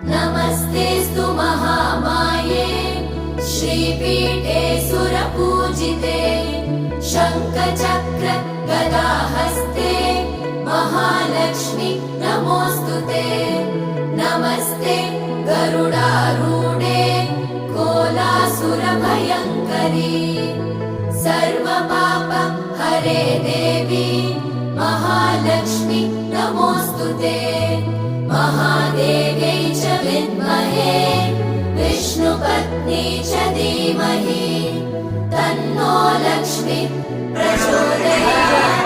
नमस्तेऽस्तु महामाये श्रीपीठे सुरपूजिते शङ्खचक्र गदाहस्ते महालक्ष्मी नमोऽस्तुते। नमस्ते गरुडारूढे कोलासुरभयङ्करी सर्वपाप हरे देवी महालक्ष्मी नमोऽस्तुते। महादेव्यै च विद्महे विष्णुपत्नी च धीमहि तन्नो लक्ष्मी प्रचोदयात्।